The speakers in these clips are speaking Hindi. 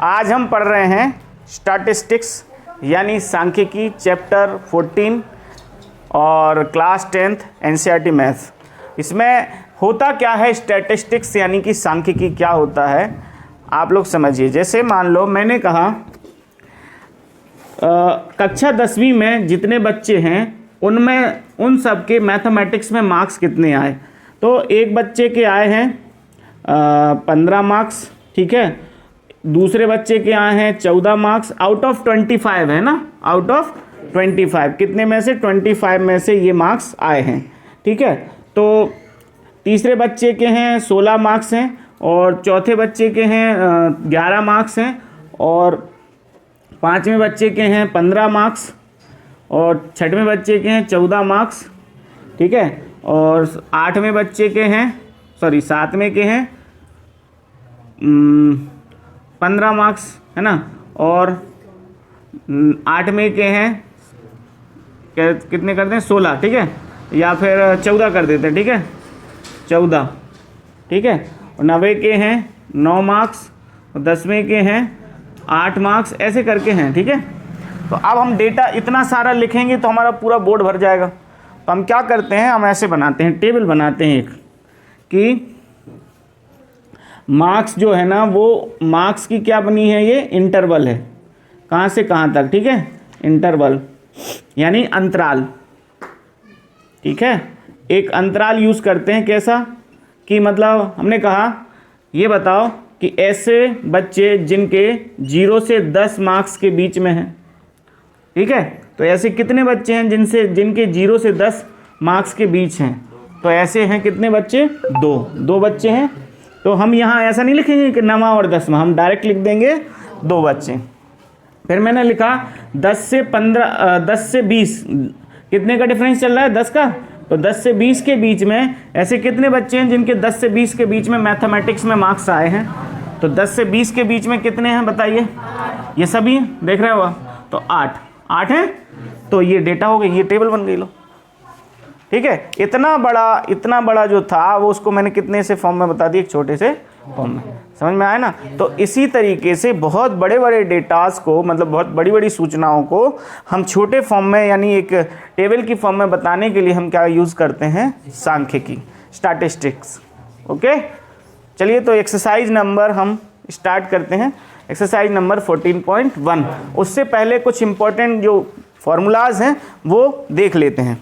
आज हम पढ़ रहे हैं स्टैटिस्टिक्स यानी सांख्यिकी चैप्टर 14 और क्लास 10th एनसीईआरटी मैथ्स। इसमें होता क्या है, स्टैटिस्टिक्स यानी कि सांख्यिकी क्या होता है आप लोग समझिए। जैसे मान लो मैंने कहा कक्षा 10वीं में जितने बच्चे हैं उनमें उन सब के मैथमेटिक्स में मार्क्स कितने आए, तो एक बच्चे के आए हैं 15 मार्क्स, ठीक है। दूसरे बच्चे के आए हैं 14 मार्क्स आउट ऑफ 25, है ना, आउट ऑफ 25 कितने में से 25 में से ये मार्क्स आए हैं, ठीक है। तो तीसरे बच्चे के हैं 16 मार्क्स हैं और चौथे बच्चे के हैं 11 मार्क्स हैं और पाँचवें बच्चे के हैं 15 मार्क्स और छठवें बच्चे के हैं 14 मार्क्स, ठीक है। और आठवें बच्चे के हैं सातवें के हैं 15 मार्क्स, है ना। और आठवें के हैं कितने करते हैं 16, ठीक है, या फिर 14 कर देते हैं, ठीक है, 14, ठीक है। और 9वें के हैं 9 मार्क्स और 10वें के हैं 8 मार्क्स, ऐसे करके हैं, ठीक है। तो अब हम डेटा इतना सारा लिखेंगे तो हमारा पूरा बोर्ड भर जाएगा। तो हम क्या करते हैं, हम ऐसे बनाते हैं, टेबल बनाते हैं एक कि मार्क्स जो है ना वो मार्क्स की क्या बनी है, ये इंटरवल है, कहाँ से कहाँ तक, ठीक है, इंटरवल यानी अंतराल, ठीक है। एक अंतराल यूज़ करते हैं कैसा कि मतलब हमने कहा ये बताओ कि ऐसे बच्चे जिनके 0 से 10 मार्क्स के बीच में हैं, ठीक है। तो ऐसे कितने बच्चे हैं जिनके 0 से 10 मार्क्स के बीच हैं, तो ऐसे हैं कितने बच्चे, दो बच्चे हैं। तो हम यहाँ ऐसा नहीं लिखेंगे कि 9वां और 10वां, हम डायरेक्ट लिख देंगे 2 बच्चे। फिर मैंने लिखा 10 से 20 कितने का डिफरेंस चल रहा है, 10 का। तो 10 से 20 के बीच में ऐसे कितने बच्चे हैं जिनके 10 से 20 के बीच में मैथमेटिक्स में मार्क्स आए हैं। तो 10 से 20 के बीच में कितने हैं बताइए, ये सभी देख रहे हो आप, तो 8 हैं। तो ये डेटा हो गई, ये टेबल बन गई लो, ठीक है। इतना बड़ा जो था वो उसको मैंने कितने से फॉर्म में बता दिया, एक छोटे से फॉर्म में, समझ में आया ना। तो इसी तरीके से बहुत बड़े बड़े डेटास को, मतलब बहुत बड़ी बड़ी सूचनाओं को हम छोटे फॉर्म में यानी एक टेबल की फॉर्म में बताने के लिए हम क्या यूज़ करते हैं, सांख्यिकी, स्टैटिस्टिक्स। ओके, चलिए तो एक्सरसाइज नंबर हम स्टार्ट करते हैं, एक्सरसाइज नंबर 14.1। उससे पहले कुछ इंपॉर्टेंट जो फॉर्मूलाज हैं वो देख लेते हैं।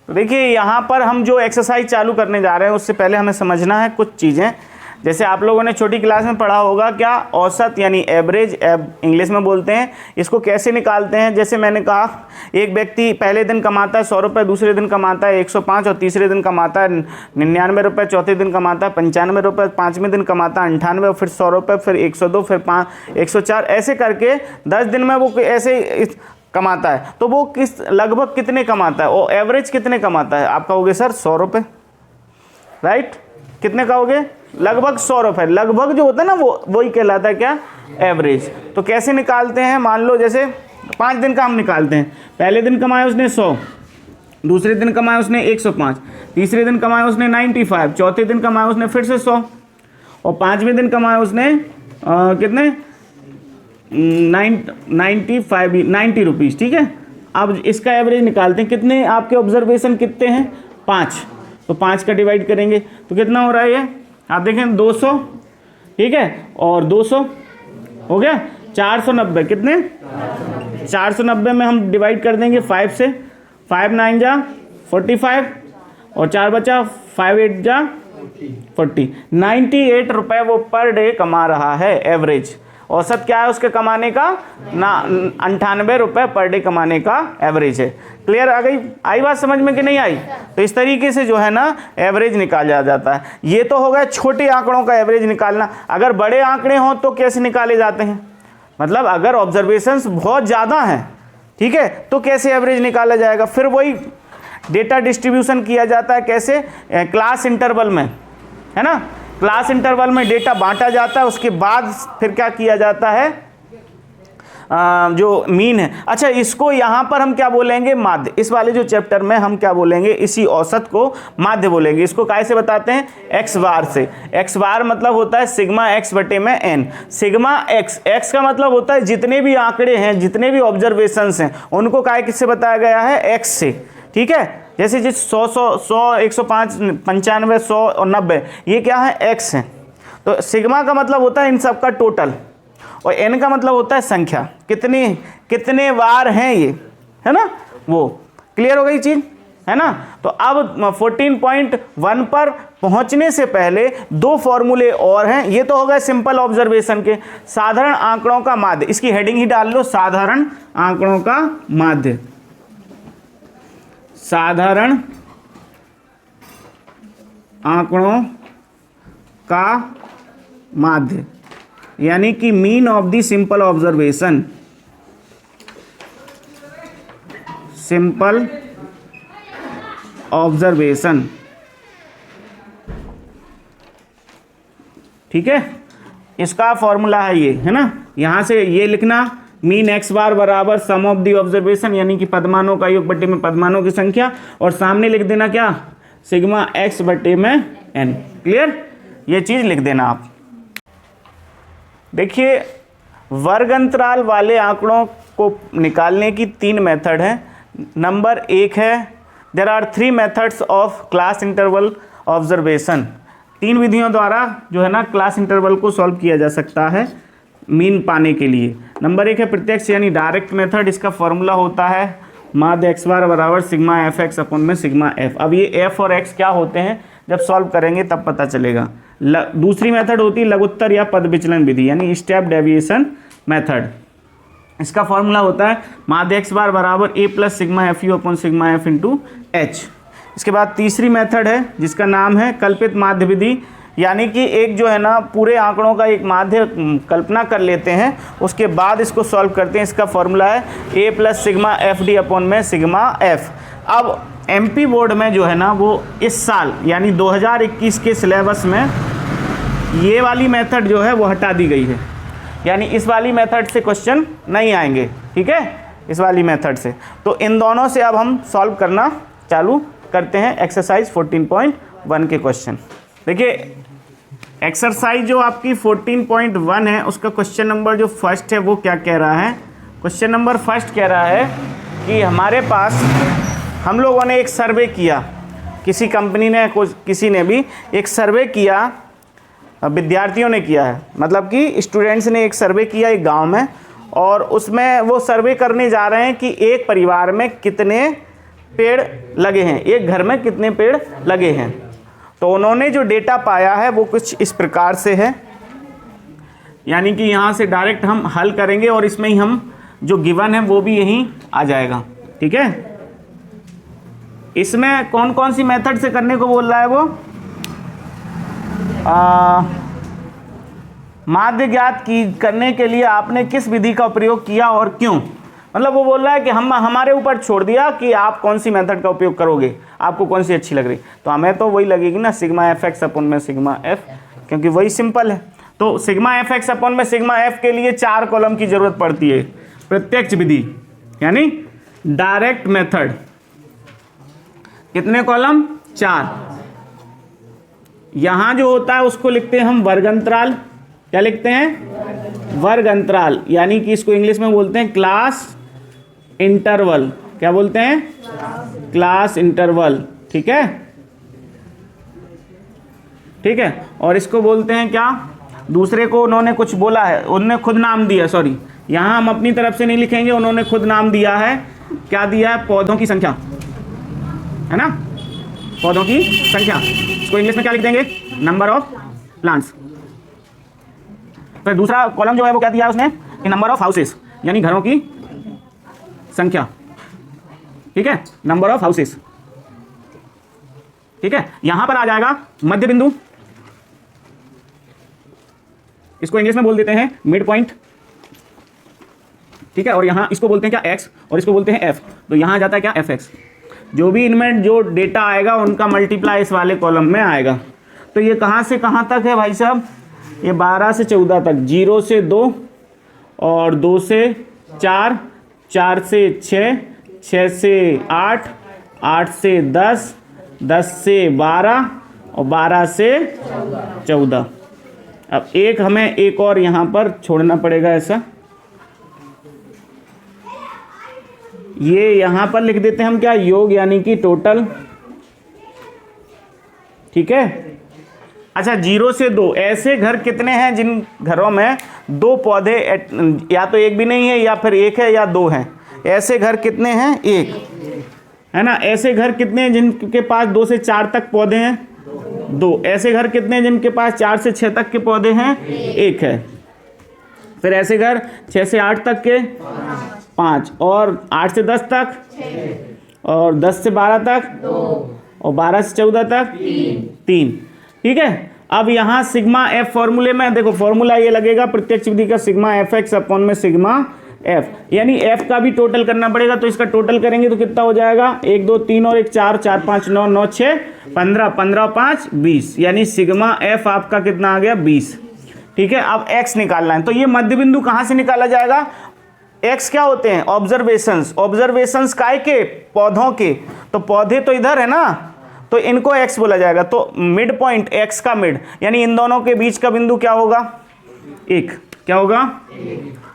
तो देखिए यहाँ पर हम जो एक्सरसाइज चालू करने जा रहे हैं उससे पहले हमें समझना है कुछ चीज़ें। जैसे आप लोगों ने छोटी क्लास में पढ़ा होगा क्या, औसत यानी एवरेज, इंग्लिश में बोलते हैं, इसको कैसे निकालते हैं। जैसे मैंने कहा एक व्यक्ति पहले दिन कमाता है 100 रुपये, दूसरे दिन कमाता है 105 और तीसरे दिन कमाता है 99 रुपये, चौथे दिन कमाता है 95 रुपये, पाँचवें दिन कमाता है 98, फिर 100 रुपये, फिर 102, फिर 104, ऐसे करके 10 दिन में वो ऐसे कमाता है। तो वो लगभग कितने कमाता है, वो एवरेज कितने कमाता है, आप कहोगे सर 100 रुपये, राइट। कितने कहोगे, लगभग 100 रुपये। लगभग जो होता है ना वही कहलाता है क्या, एवरेज। तो कैसे निकालते हैं, मान लो जैसे 5 दिन का हम निकालते हैं। पहले दिन कमाया उसने 100, दूसरे दिन कमाया उसने 105, तीसरे दिन कमाया उसने 95, चौथे दिन कमाया उसने फिर से 100 और पाँचवें दिन कमाया उसने कितने 90 रुपीज़, ठीक है। अब इसका एवरेज निकालते हैं, कितने आपके ऑब्जर्वेशन कितने हैं, 5, तो 5 का डिवाइड करेंगे तो कितना हो रहा है ये, आप देखें 200, ठीक है, और 200 हो गया 490, कितने 490 में हम डिवाइड कर देंगे 5 से, 5 9 जा 45 और 4 बचा, 5 8 जा 40, 98 रुपये वो पर डे कमा रहा है, एवरेज। औसत क्या है उसके कमाने का, 98 रुपये पर डे कमाने का एवरेज है। क्लियर आ गई, आई बात समझ में कि नहीं आई। तो इस तरीके से जो है ना एवरेज निकाला जाता है। ये तो हो गया छोटे आंकड़ों का एवरेज निकालना। अगर बड़े आंकड़े हों तो कैसे निकाले जाते हैं, मतलब अगर ऑब्जर्वेशंस बहुत ज़्यादा हैं, ठीक है, तो कैसे एवरेज निकाला जाएगा। फिर वही डेटा डिस्ट्रीब्यूशन किया जाता है, कैसे, क्लास इंटरवल में, है ना। क्लास इंटरवल में डेटा बांटा जाता है, उसके बाद फिर क्या किया जाता है, जो मीन है। अच्छा, इसको यहाँ पर हम क्या बोलेंगे, माध्य। इस वाले जो चैप्टर में हम क्या बोलेंगे, इसी औसत को माध्य बोलेंगे। इसको कैसे बताते हैं, एक्स बार से। एक्स बार मतलब होता है सिग्मा एक्स बटे में एन। सिग्मा एक्स, एक्स का मतलब होता है जितने भी आंकड़े हैं, जितने भी ऑब्जर्वेशंस हैं, उनको काय किससे बताया गया है, एक्स से। ठीक है, जैसे जिस 100, 105, 95, 100 और 90, ये क्या है, एक्स है। तो सिग्मा का मतलब होता है इन सब का टोटल, और एन का मतलब होता है संख्या, कितने बार हैं ये, है ना। वो क्लियर हो गई चीज, है ना। तो अब 14.1 पर पहुंचने से पहले दो फॉर्मूले और हैं। ये तो हो गए सिंपल ऑब्जर्वेशन के। साधारण आंकड़ों का माध्य, इसकी हेडिंग ही डाल लो, साधारण आंकड़ों का माध्य। साधारण आंकड़ों का माध्य, यानी कि mean of the simple observation. Simple observation, ठीक है, इसका फॉर्मूला है ये, है ना। यहां से ये लिखना, मीन एक्स बार बराबर सम ऑफ द ऑब्जर्वेशन, यानी कि पदमानों का योग बटे में पदमानों की संख्या, और सामने लिख देना क्या, सिग्मा एक्स बटे में एन। क्लियर, ये चीज लिख देना आप। देखिए, वर्ग अंतराल वाले आंकड़ों को निकालने की 3 मेथड है। नंबर 1 है, there are 3 methods of class interval observation. 3 विधियों द्वारा जो है ना क्लास इंटरवल को सॉल्व किया जा सकता है मीन पाने के लिए। नंबर 1 है प्रत्यक्ष यानी डायरेक्ट मेथड। इसका फॉर्मूला होता है माध्य एक्स बार बराबर सिग्मा एफ एक्स अपन में सिग्मा एफ। अब ये एफ और एक्स क्या होते हैं, जब सॉल्व करेंगे तब पता चलेगा। दूसरी मेथड होती है लघुत्तर या पद विचलन विधि, यानी स्टेप डेविएशन मेथड। इसका फॉर्मूला होता है माध्य एक्स बार बराबर A plus sigma F U upon sigma F into H. इसके बाद तीसरी मेथड है जिसका नाम है कल्पित माध्य विधि, यानी कि एक जो है ना पूरे आंकड़ों का एक माध्य कल्पना कर लेते हैं, उसके बाद इसको सॉल्व करते हैं। इसका फॉर्मूला है A plus sigma F D upon में सिग्मा एफ। अब एमपी बोर्ड में जो है ना वो इस साल यानी 2021 के सिलेबस में ये वाली मेथड जो है वो हटा दी गई है, यानी इस वाली मेथड से क्वेश्चन नहीं आएंगे। ठीक है, इस वाली मेथड से। तो इन दोनों से अब हम सॉल्व करना चालू करते हैं एक्सरसाइज 14.1 के क्वेश्चन। देखिए, एक्सरसाइज जो आपकी 14.1 है उसका क्वेश्चन नंबर जो फर्स्ट है वो क्या कह रहा है। क्वेश्चन नंबर फर्स्ट कह रहा है कि हमारे पास हम लोगों ने एक सर्वे किया, किसी कंपनी ने किसी ने भी एक सर्वे किया, विद्यार्थियों ने किया है, मतलब कि स्टूडेंट्स ने एक सर्वे किया एक गांव में, और उसमें वो सर्वे करने जा रहे हैं कि एक परिवार में कितने पेड़ लगे हैं, एक घर में कितने पेड़ लगे हैं। तो उन्होंने जो डेटा पाया है वो कुछ इस प्रकार से है, यानी कि यहाँ से डायरेक्ट हम हल करेंगे और इसमें ही हम जो गिवन है वो भी यहीं आ जाएगा। ठीक है, इसमें कौन कौन सी मेथड से करने को बोल रहा है वो, माध्य ज्ञात करने के लिए आपने किस विधि का प्रयोग किया और क्यों। मतलब वो बोल रहा है कि हम हमारे ऊपर छोड़ दिया कि आप कौन सी मेथड का उपयोग करोगे, आपको कौन सी अच्छी लग रही। तो हमें तो वही लगेगी ना, सिग्मा एफ एक्स अपन में सिग्मा एफ, क्योंकि वही सिंपल है। तो सिग्मा एफ एक्स अपन में सिग्मा एफ के लिए 4 कॉलम की जरूरत पड़ती है। प्रत्यक्ष विधि यानी डायरेक्ट मेथड, कितने कॉलम, 4। यहां जो होता है उसको लिखते हैं हम वर्ग अंतराल। क्या लिखते हैं, वर्ग अंतराल, यानी कि इसको इंग्लिश में बोलते हैं क्लास इंटरवल। क्या बोलते हैं, क्लास इंटरवल। ठीक है, ठीक है। और इसको बोलते हैं क्या, दूसरे को उन्होंने कुछ बोला है, उन्होंने खुद नाम दिया, सॉरी यहां हम अपनी तरफ से नहीं लिखेंगे, उन्होंने खुद नाम दिया है। क्या दिया है, पौधों की संख्या, है ना, पौधों की संख्या। इसको इंग्लिश में क्या लिख देंगे, नंबर ऑफ प्लांट्स। फिर दूसरा कॉलम जो है वो क्या दिया है उसने, कि नंबर ऑफ हाउसेस, यानी घरों की संख्या। ठीक है, नंबर ऑफ हाउसेस। ठीक है, यहां पर आ जाएगा मध्य बिंदु, इसको इंग्लिश में बोल देते हैं मिड पॉइंट। ठीक है, और यहां इसको बोलते हैं क्या, एक्स, और इसको बोलते हैं एफ। तो यहां आ जाता है क्या, एफ एक्स। जो भी इनमें जो डेटा आएगा उनका मल्टीप्लाई इस वाले कॉलम में आएगा। तो ये कहां से कहां तक है भाई साहब, ये 12 से 14 तक, 0 से 2 और 2 से 4, 4 से 6, 6 से 8, 8 से 10, 10 से 12 और 12 से 14। अब एक हमें एक और यहाँ पर छोड़ना पड़ेगा ऐसा, ये यहाँ पर लिख देते हैं हम क्या, योग यानी कि टोटल। ठीक है। अच्छा 0 से 2 ऐसे घर कितने हैं जिन घरों में 2 पौधे या तो एक भी नहीं है या फिर एक है या 2 हैं। ऐसे घर कितने हैं, एक है ना। ऐसे घर कितने हैं जिनके पास 2 से 4 तक पौधे हैं, 2। ऐसे घर कितने हैं जिनके पास 4 से 6 तक के पौधे हैं, एक है। फिर ऐसे घर 6 से 8 तक के 5, और 8 से 10 तक, और 10 से 12 तक, और 12 से 14 तक 3। ठीक है। अब यहाँ सिग्मा एफ फॉर्मूले में देखो, फॉर्मूला ये लगेगा प्रत्यक्ष विधि का, सिग्मा एफ एक्स अपॉन में सिग्मा एफ, यानी एफ का भी टोटल करना पड़ेगा। तो इसका टोटल करेंगे तो कितना हो जाएगा, 1 2 3 और 1 4, 4 5 9 9 6 15, 15 5 20, यानी सिग्मा एफ आपका कितना आ गया, 20। ठीक है। अब एक्स निकालना है, तो ये मध्य बिंदु कहाँ से निकाला जाएगा। एक्स क्या होते हैं, ऑब्जर्वेशंस। ऑब्जर्वेशंस काय के, पौधों के। तो पौधे तो इधर है ना, तो इनको एक्स बोला जाएगा। तो मिड पॉइंट, एक्स का मिड, यानी इन दोनों के बीच का बिंदु क्या होगा, 1। क्या होगा,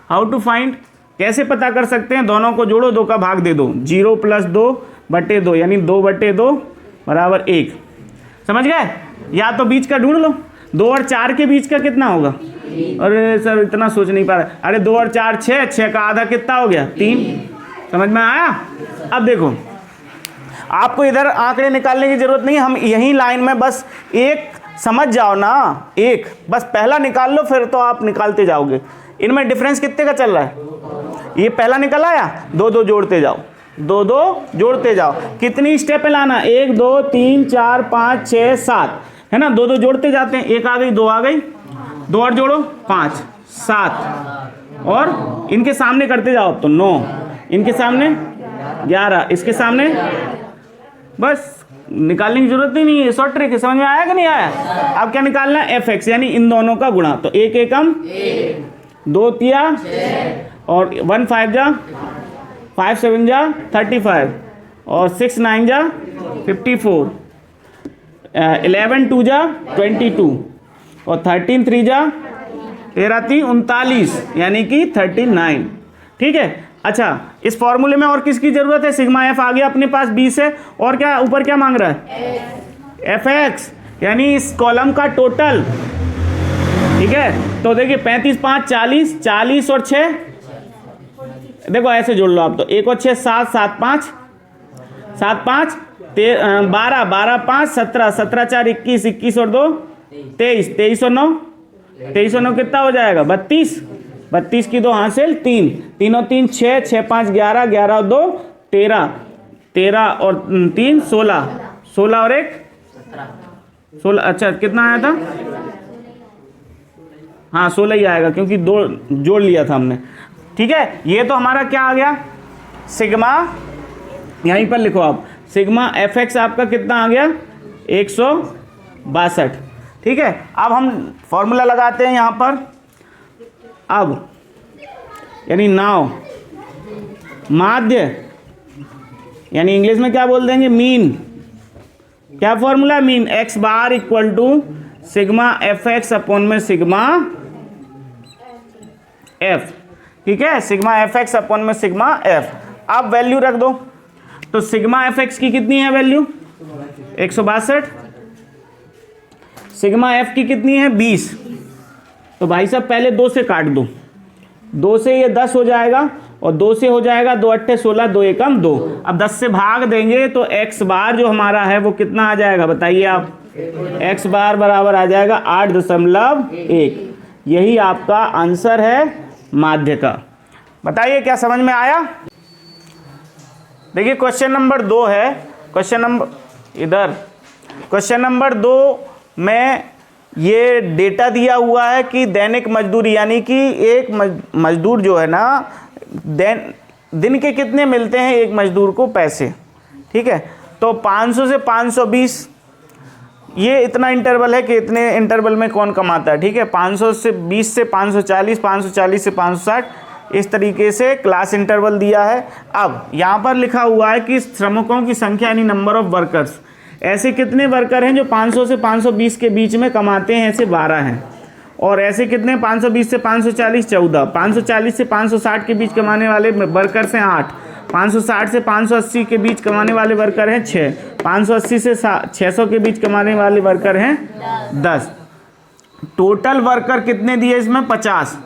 हाउ टू फाइंड, कैसे पता कर सकते हैं, दोनों को जोड़ो, 2 का भाग दे दो, 0 + 2/2, यानी 2/2 बराबर 1। समझ गए। या तो बीच का ढूंढ लो, 2 और 4 के बीच का कितना होगा। अरे सर इतना सोच नहीं पा रहा। अरे 2 और 4 6, 6 का आधा कितना हो गया, 3। समझ में आया। अब देखो, आपको इधर आंकड़े निकालने की जरूरत नहीं, हम यही लाइन में बस एक समझ जाओ ना, एक बस पहला निकाल लो, फिर तो आप निकालते जाओगे। इनमें डिफरेंस कितने का चल रहा है, ये पहला निकल आया, 2 2 जोड़ते जाओ, 2 2 जोड़ते जाओ। कितनी स्टेप पे लाना, 1 2 3 4 5 6 7, है ना। 2 2 जोड़ते जाते हैं, 1 आ गई, 2 आ गई, 2 और जोड़ो 5 7, और इनके सामने करते जाओ तो 9, इनके सामने 11, इसके सामने, बस निकालने की जरूरत ही नहीं है, शॉर्ट ट्रिक है। समझ में आया कि नहीं आया। अब क्या निकालना है, एफ एक्स, यानी इन दोनों का गुणा। तो 1 एकम 2 तिया, और 1 5 जा, 5 7 जा 35, और 6 9 जा 54, 11 2 जा 22, और 13 3 जा 13 3 39, यानी कि 39। ठीक है। अच्छा इस फॉर्मूले में और किसकी जरूरत है, सिग्मा एफ आ गया अपने पास 20 है, और क्या ऊपर क्या मांग रहा है, एफ एक्स, यानी इस कॉलम का टोटल। ठीक है। तो देखिए 35 5 40, 40 और 6, देखो ऐसे जोड़ लो आप, तो 1 और 6 7, 7 5 7 5 12, 12 5 17, 17 4 21, 21 और 2 23, 23 और 9, 23 और 9 कितना हो जाएगा, 32, 32 की 2 हासिल 3, 3 और 3 6, 6 5 11, 11 और 2 13, 13 और 3 16, 16 और 1 16। अच्छा कितना आया था, हाँ 16 ही आएगा, क्योंकि 2 जोड़ लिया था हमने। ठीक है। ये तो हमारा क्या आ गया, सिग्मा, यहीं पर लिखो आप, सिग्मा एफ एक्स आपका कितना आ गया, 162। ठीक है। अब हम फॉर्मूला लगाते हैं यहाँ पर। अब यानी नाउ, माध्य, यानी इंग्लिश में क्या बोल देंगे, मीन। क्या formula, mean, x bar equal to sigma f x upon में सिग्मा एफ। ठीक है। सिग्मा एफ एक्स अपॉन में सिग्मा एफ। अब वैल्यू रख दो, तो सिग्मा एफ एक्स की कितनी है वैल्यू, 162, सिग्मा एफ की कितनी है 20। तो भाई साहब पहले 2 से काट दो, 2 से ये 10 हो जाएगा, और 2 से हो जाएगा 2 8 16, 2 एकम 2। अब 10 से भाग देंगे तो एक्स बार जो हमारा है वो कितना आ जाएगा, बताइए आप, एक्स बार बराबर आ जाएगा 8.1। यही आपका आंसर है माध्य का। बताइए क्या समझ में आया। देखिए क्वेश्चन नंबर 2 है, क्वेश्चन नंबर इधर, क्वेश्चन नंबर 2 में ये डेटा दिया हुआ है कि दैनिक मजदूरी, यानी कि एक मजदूर जो है ना, दिन के कितने मिलते हैं एक मजदूर को पैसे। ठीक है। तो 500 से 520, ये इतना इंटरवल है कि इतने इंटरवल में कौन कमाता है। ठीक है। 500 से 20 से 540, 540 से 560, इस तरीके से क्लास इंटरवल दिया है। अब यहाँ पर लिखा हुआ है कि श्रमिकों की संख्या यानी नंबर ऑफ वर्कर्स, ऐसे कितने वर्कर हैं जो 500 से 520 के बीच में कमाते हैं, ऐसे 12 हैं। और ऐसे कितने 520 से 540 14, 540 से 560 के बीच कमाने वाले वर्कर्स हैं 8, 560 से 580 के बीच कमाने वाले वर्कर हैं 6, 580 से 600 के बीच कमाने वाले वर्कर हैं 10। टोटल वर्कर कितने दिए इसमें 50।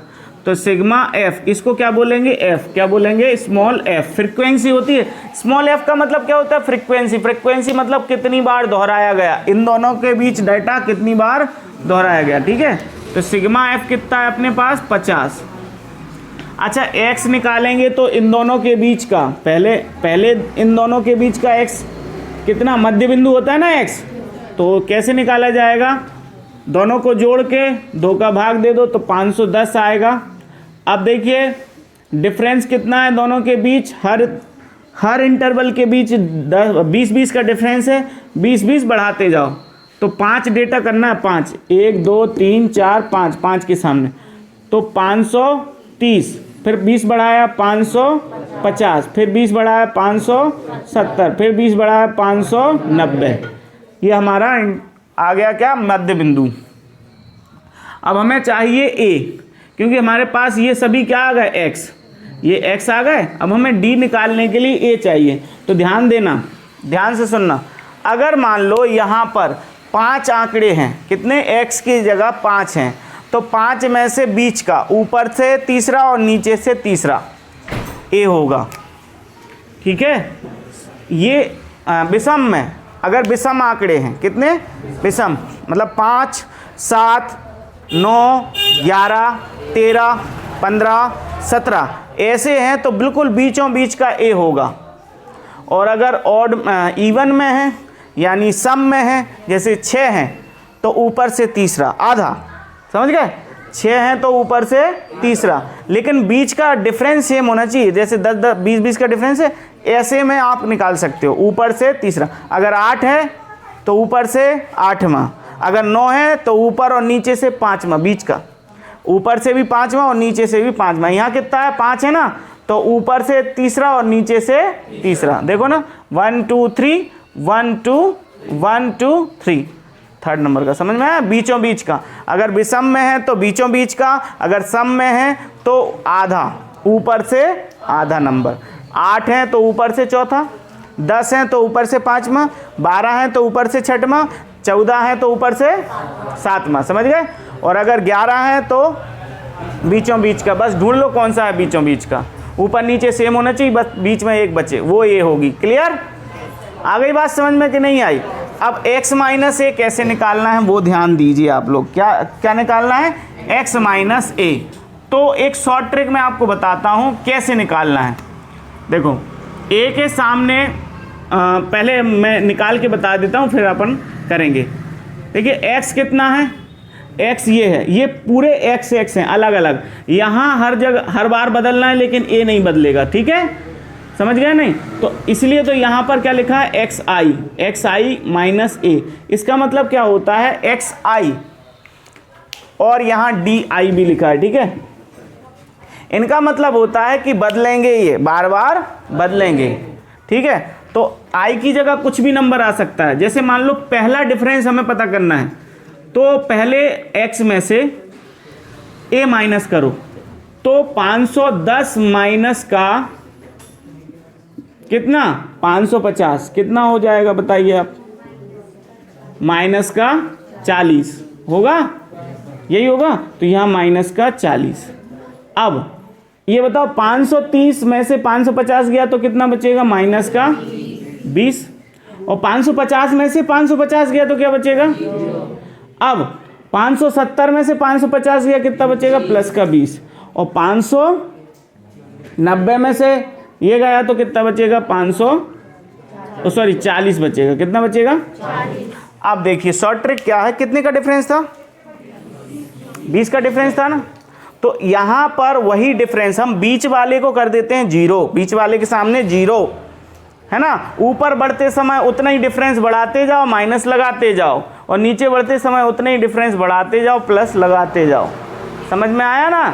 तो सिग्मा एफ, इसको क्या बोलेंगे एफ, क्या बोलेंगे स्मॉल एफ। फ्रीक्वेंसी होती है, स्मॉल एफ का मतलब क्या होता है फ्रीक्वेंसी, फ्रीक्वेंसी मतलब कितनी बार दोहराया गया, इन दोनों के बीच डाटा कितनी बार दोहराया गया, ठीक है। तो सिग्मा एफ कितना है अपने पास 50। अच्छा एक्स निकालेंगे तो इन दोनों के बीच का, पहले इन दोनों के बीच का एक्स कितना मध्य बिंदु होता है ना एक्स, तो कैसे निकाला जाएगा, दोनों को जोड़ के 2 का भाग दे दो तो 510 आएगा। अब देखिए डिफरेंस कितना है दोनों के बीच, हर इंटरवल के बीच 20-20 का डिफरेंस है, 20-20 बढ़ाते जाओ। तो 5 डेटा करना है, 5 1 2 3 4 5, 5 के सामने तो 530, फिर 20 बढ़ाया 550, फिर 20 बढ़ाया 570, फिर 20 बढ़ाया 590। ये हमारा आ गया क्या मध्य बिंदु। अब हमें चाहिए ए, क्योंकि हमारे पास ये सभी क्या आ गए एक्स, ये एक्स आ गए। अब हमें डी निकालने के लिए ए चाहिए। तो ध्यान देना, ध्यान से सुनना, अगर मान लो यहाँ पर 5 आंकड़े हैं, कितने एक्स की जगह 5 हैं, तो 5 में से बीच का ऊपर से तीसरा और नीचे से तीसरा ए होगा, ठीक है। ये विषम में, अगर विषम आंकड़े हैं, कितने विषम मतलब 5 7 9 11 13 15 17 ऐसे हैं तो बिल्कुल बीचों बीच का ए होगा। और अगर ऑड इवन में है यानी सम में है, जैसे 6 हैं तो ऊपर से तीसरा आधा, समझ गए, 6 हैं तो ऊपर से तीसरा, लेकिन बीच का डिफरेंस सेम होना चाहिए, जैसे 10 20 का डिफरेंस है, ऐसे में आप निकाल सकते हो ऊपर से तीसरा। अगर 8 है तो ऊपर से 8वां, अगर 9 है तो ऊपर और नीचे से 5वां, बीच का ऊपर से भी 5वां और नीचे से भी 5वां। यहाँ कितना है 5 है ना, तो ऊपर से तीसरा और नीचे से तीसरा, देखो ना 1 2 3 1 2 1 2 3, थर्ड नंबर का समझ में आया, बीचों बीच का। अगर विषम में है तो बीचों बीच का, अगर सम में है तो आधा, ऊपर से आधा नंबर। 8 है तो ऊपर से चौथा, 10 है तो ऊपर से 5वां, 12 है तो ऊपर से 6वां, 14 है तो ऊपर से 7वां, समझ गए। और अगर 11 है तो बीचों बीच का, बस ढूंढ लो कौन सा है बीचों बीच का, ऊपर नीचे सेम होना चाहिए, बस बीच में एक बचे, वो ये होगी। क्लियर, आ गई बात समझ में कि नहीं आई। अब x माइनस ए कैसे निकालना है वो ध्यान दीजिए आप लोग, क्या निकालना है x माइनस ए। तो एक शॉर्ट ट्रिक मैं आपको बताता हूँ कैसे निकालना है। देखो a के सामने पहले मैं निकाल के बता देता हूँ, फिर अपन करेंगे। देखिए x कितना है, x ये है, ये पूरे x हैं अलग अलग, यहाँ हर जगह हर बार बदलना है लेकिन a नहीं बदलेगा, ठीक है, समझ गए नहीं। तो इसलिए तो यहाँ पर क्या लिखा है एक्स आई माइनस ए, इसका मतलब क्या होता है एक्स आई, और यहाँ डी आई भी लिखा है, ठीक है। इनका मतलब होता है कि बदलेंगे, ये बार बार बदलेंगे, ठीक है। तो आई की जगह कुछ भी नंबर आ सकता है, जैसे मान लो पहला डिफरेंस हमें पता करना है, तो पहले एक्स में से ए माइनस करो, तो 510 माइनस का कितना 550 कितना हो जाएगा बताइए आप, माइनस का 40 होगा, यही होगा। तो यहाँ माइनस का 40। अब ये बताओ 530 में से 550 गया तो कितना बचेगा, माइनस का 20, और 550 में से 550 गया तो क्या बचेगा। अब 570 में से 550 गया कितना बचेगा, प्लस का 20, और 590 में से ये गया तो कितना बचेगा, 40 बचेगा, कितना बचेगा 40। अब देखिए शॉर्ट ट्रिक क्या है, कितने का डिफरेंस था, 20 का डिफरेंस था ना। तो यहाँ पर वही डिफरेंस हम बीच वाले को कर देते हैं 0, बीच वाले के सामने 0 है ना। ऊपर बढ़ते समय उतना ही डिफरेंस बढ़ाते जाओ, माइनस लगाते जाओ, और नीचे बढ़ते समय उतना ही डिफरेंस बढ़ाते जाओ, प्लस लगाते जाओ। समझ में आया ना।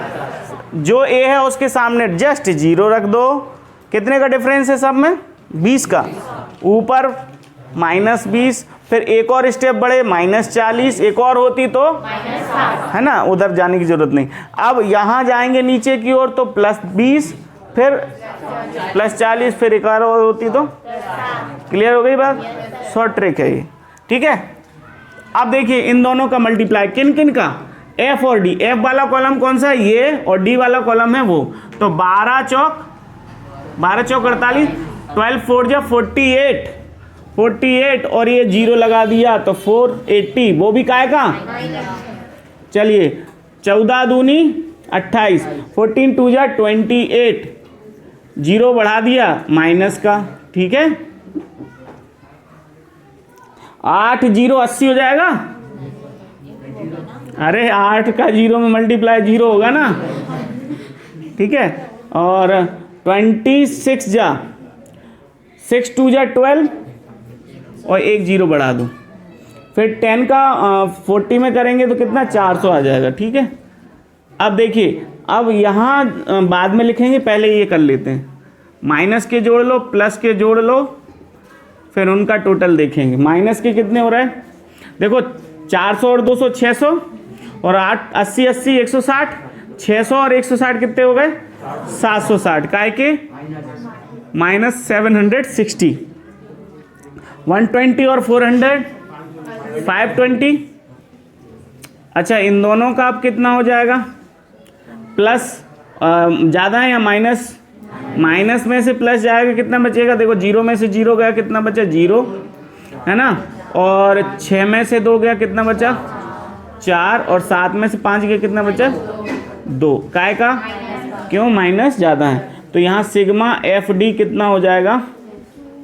जो ए है उसके सामने जस्ट 0 रख दो। कितने का डिफरेंस है सब में? 20 का। ऊपर -20, फिर एक और स्टेप बढ़े -40, एक और होती तो है ना, उधर जाने की जरूरत नहीं। अब यहाँ जाएंगे नीचे की ओर तो +20, फिर +40, फिर एक और होती तो। क्लियर हो गई बात? शॉर्ट ट्रिक है ये, ठीक है। अब देखिए इन दोनों का मल्टीप्लाई, किन किन का? F और D। F वाला कॉलम कौन सा है? ये, और D वाला कॉलम है वो। तो 12 चौक 48, 12 4 जा 48, और ये 0 लगा दिया तो 480, वो भी काय का? चलिए 14 दूनी 28, 14 2 जा 28, 0 बढ़ा दिया माइनस का, ठीक है। 8 0 80 हो जाएगा। अरे 8 का 0 में मल्टीप्लाई 0 होगा ना, ठीक है। और 26 जा 6 2 जा 12, और एक 0 बढ़ा दो। फिर 10 का 40 में करेंगे तो कितना? 400 आ जाएगा, ठीक है। अब देखिए, अब यहाँ बाद में लिखेंगे, पहले ये कर लेते हैं। माइनस के जोड़ लो, प्लस के जोड़ लो, फिर उनका टोटल देखेंगे। माइनस के कितने हो रहा है? देखो 400 और 200 600, और 8 80 80 160, 600 और 160 कितने हो गए? 760। काय के? -760। 120 और 400 520। अच्छा, इन दोनों का अब कितना हो जाएगा? प्लस ज़्यादा है या माइनस? माइनस में से प्लस जाएगा, कितना बचेगा? देखो 0 में से 0 गया, कितना बचा? 0, है ना। और 6 में से 2 गया, कितना बचा? 4, और 7 में से 5 गया, कितना बचा? 2। काय का? क्यों? माइनस ज़्यादा है। तो यहाँ सिग्मा FD कितना हो जाएगा?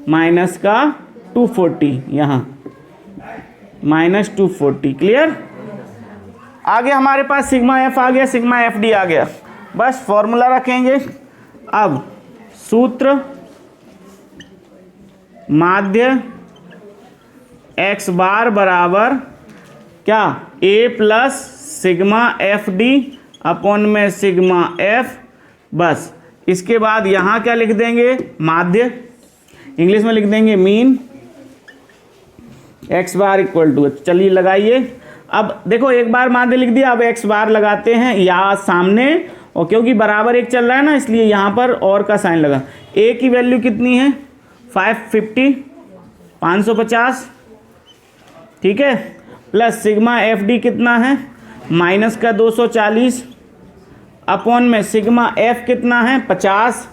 माइनस का 240, यहाँ -240। क्लियर? आगे हमारे पास सिग्मा F आ गया, सिग्मा FD आ गया। बस फॉर्मूला रखेंगे। अब सूत्र माध्य x बार बराबर क्या? A plus sigma FD upon में सिग्मा F। बस इसके बाद यहाँ क्या लिख देंगे? माध्य, इंग्लिश में लिख देंगे mean. x bar equal to, चलिए लगाइए। अब देखो एक बार माध्य लिख दिया, अब x बार लगाते हैं या सामने, और क्योंकि बराबर एक चल रहा है ना, इसलिए यहाँ पर और का साइन लगा। a की वैल्यू कितनी है? 550, 550, ठीक है। प्लस सिग्मा FD कितना है? माइनस का 240 अपॉन में सिग्मा F कितना है? 50,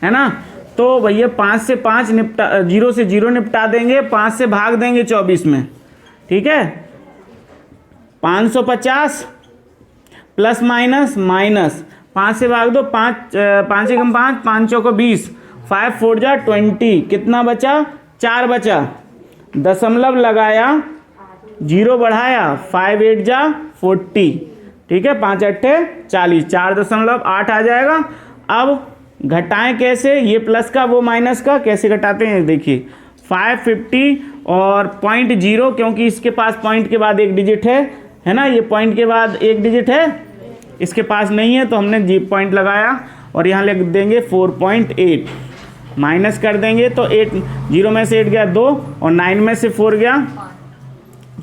है ना। तो भैया 5 से 5 निपटा, 0 से 0 निपटा देंगे, 5 से भाग देंगे 24 में, ठीक है। 550 प्लस माइनस माइनस, 5 से भाग दो, 5 से कम 5, 5 चौको 20, 5 4 जा 20, कितना बचा? 4 बचा। दशमलव लगाया, 0 बढ़ाया, 5 8 जा 40, ठीक है। 5 8 40, 4.8 आ जाएगा। अब घटाएं कैसे? ये प्लस का वो माइनस का, कैसे घटाते हैं देखिए। 550 और 0.0, क्योंकि इसके पास पॉइंट के बाद एक डिजिट है ना, ये पॉइंट के बाद एक डिजिट है, इसके पास नहीं है तो हमने जी पॉइंट लगाया, और यहाँ लिख देंगे 4.8। माइनस कर देंगे तो 8, 0 में से 8 गया 2, और 9 में से 4 गया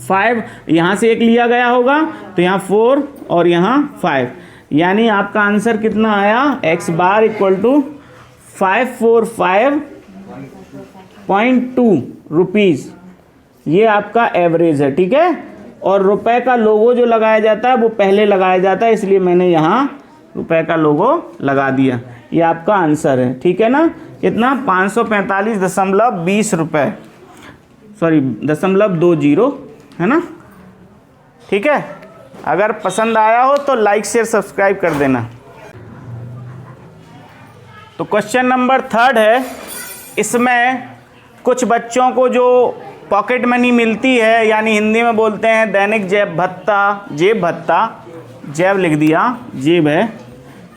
5, यहाँ से 1 लिया गया होगा तो यहाँ 4 और यहाँ 5, यानी आपका आंसर कितना आया? x bar equal to 545.2 rupees. ये आपका एवरेज है, ठीक है। और रुपए का लोगो जो लगाया जाता है वो पहले लगाया जाता है, इसलिए मैंने यहाँ रुपए का लोगो लगा दिया। ये आपका आंसर है, ठीक है ना। कितना? 545.20 रुपये, सॉरी 0.20, है ना, ठीक है। अगर पसंद आया हो तो लाइक शेयर सब्सक्राइब कर देना। तो क्वेश्चन नंबर 3 है, इसमें कुछ बच्चों को जो पॉकेट मनी मिलती है, यानी हिंदी में बोलते हैं दैनिक जेब भत्ता, जेब लिख दिया, जेब है,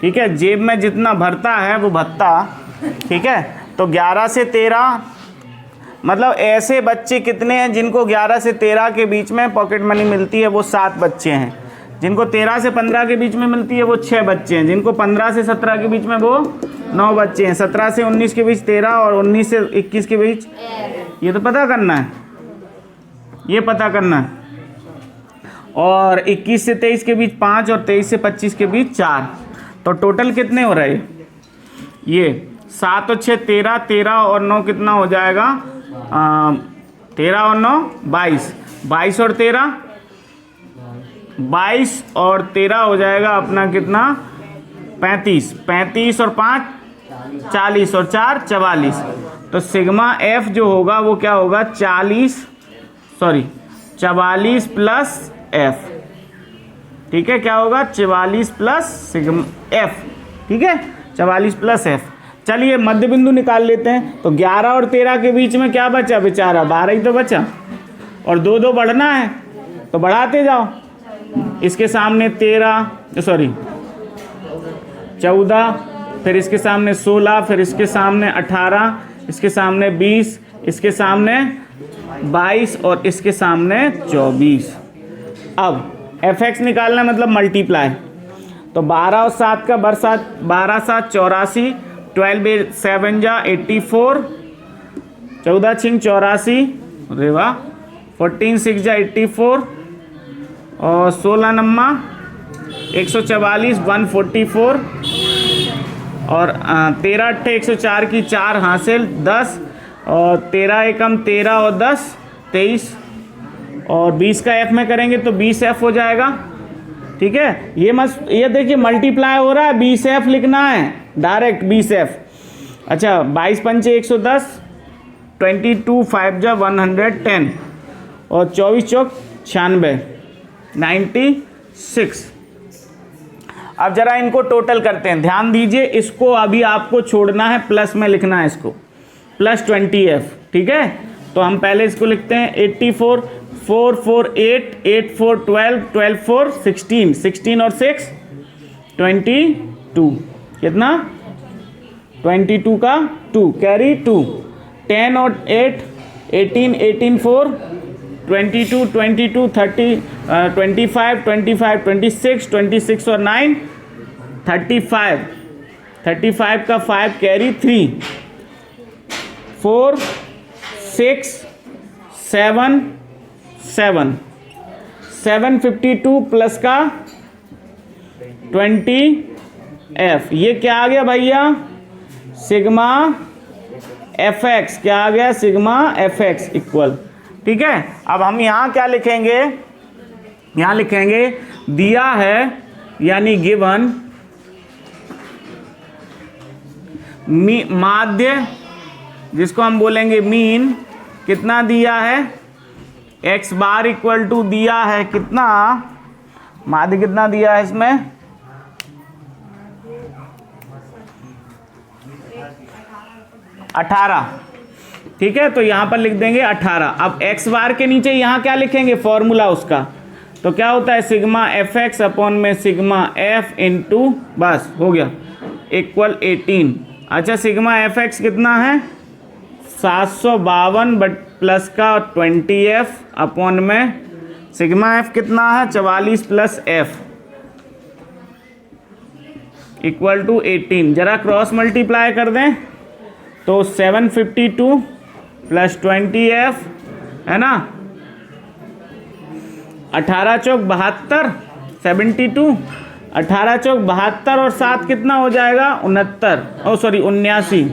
ठीक है। जेब में जितना भरता है वो भत्ता, ठीक है। तो 11 से 13, मतलब ऐसे बच्चे कितने हैं जिनको 11 से 13 के बीच में पॉकेट मनी मिलती है? वो 7 बच्चे हैं जिनको 13 से 15 के बीच में मिलती है वो 6 बच्चे हैं, जिनको 15 से 17 के बीच में वो 9 बच्चे हैं, 17 से 19 के बीच 13 और 19 से 21 के बीच, ये तो पता करना है, ये पता करना है। और 21 से 23 के बीच 5 और 23 से 25 के बीच 4, तो टोटल कितने हो रहे हैं ये 7 और 6 13, 13 और 9 कितना हो जाएगा 13 और 9 22, 22 और 13 22 और 13 हो जाएगा अपना कितना 35, 35 और 5 40 और 4 44। तो सिग्मा एफ जो होगा वो क्या होगा 44 प्लस एफ, ठीक है, क्या होगा 44 प्लस सिग्मा एफ, ठीक है, 44 प्लस एफ। चलिए मध्य बिंदु निकाल लेते हैं। तो 11 और 13 के बीच में क्या बचा बेचारा 12 ही तो बचा, और 2 2 बढ़ना है तो बढ़ाते जाओ। इसके सामने 14, फिर इसके सामने 16, फिर इसके सामने 18, इसके सामने 20, इसके सामने 22 और इसके सामने 24। अब fx निकालना मतलब मल्टीप्लाई, तो 12 और 7 का 12 7 84, 12 7 जा 84, 14 6 84, अरे वाह, 14 6 जा 84 और 16 नम्मा 144 144 और 13 8 104 की 4 हासिल 10 और 13 एकम 13 और 10 23 और 20 का एफ में करेंगे तो 20 एफ हो जाएगा, ठीक है। ये देखिए मल्टीप्लाई हो रहा है, 20 एफ लिखना है डायरेक्ट 20 एफ। अच्छा 22 पंचे 110, 22 5 जा 110 और 24 चौक 96 96। अब जरा इनको टोटल करते हैं, ध्यान दीजिए, इसको अभी आपको छोड़ना है, प्लस में लिखना है इसको, प्लस 20f, ठीक है। तो हम पहले इसको लिखते हैं 84 4 4 8 8 4 12 12 4 16 16 और 6 22, कितना 22 का 2 कैरी 2, 10 और 8 18 18 4 22 22 30 25 25 26 26 और 9 35 35 का 5 कैरी 3 4 6 7 7 752 प्लस का 20f, ये क्या आ गया भैया सिग्मा एफ एक्स, क्या आ गया सिग्मा एफ एक्स इक्वल, ठीक है। अब हम यहाँ क्या लिखेंगे, यहाँ लिखेंगे दिया है यानी गिवन माध्य, जिसको हम बोलेंगे मीन, कितना दिया है x बार इक्वल टू दिया है कितना, माध्य कितना दिया है इसमें 18, ठीक है। तो यहाँ पर लिख देंगे 18। अब x बार के नीचे यहाँ क्या लिखेंगे फॉर्मूला उसका, तो क्या होता है सिग्मा एफ एक्स अपॉन में सिग्मा एफ इंटू, बस हो गया, इक्वल 18। अच्छा सिग्मा एफ एक्स कितना है 752 बट प्लस का 20f अपॉन में सिग्मा एफ कितना है 44 प्लस एफ इक्वल टू 18। जरा क्रॉस मल्टीप्लाई कर दें तो 752 प्लस 20f है ना, 18 चौक 72 72, 18 चौक 72 और 7 कितना हो जाएगा 79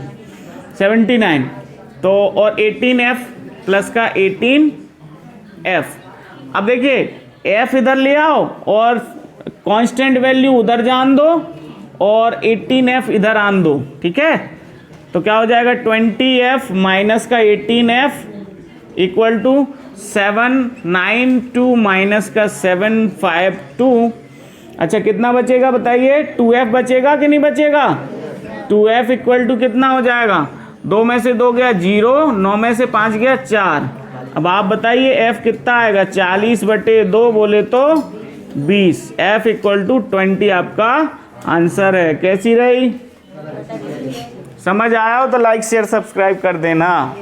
79। तो और 18f प्लस का 18f। अब देखिए f इधर ले आओ और कांस्टेंट वैल्यू उधर जान दो और 18f इधर आन दो, ठीक है। तो क्या हो जाएगा 20f माइनस का 18f इक्वल टू 792 माइनस का 752। अच्छा कितना बचेगा बताइए, 2f बचेगा कि नहीं बचेगा, 2f इक्वल टू कितना हो जाएगा, 2 में से 2 गया 0, 9 में से 5 गया 4। अब आप बताइए f कितना आएगा, 40/2 बोले तो 20, f इक्वल टू 20 आपका आंसर है। कैसी रही, समझ आया हो तो लाइक शेयर सब्सक्राइब कर देना।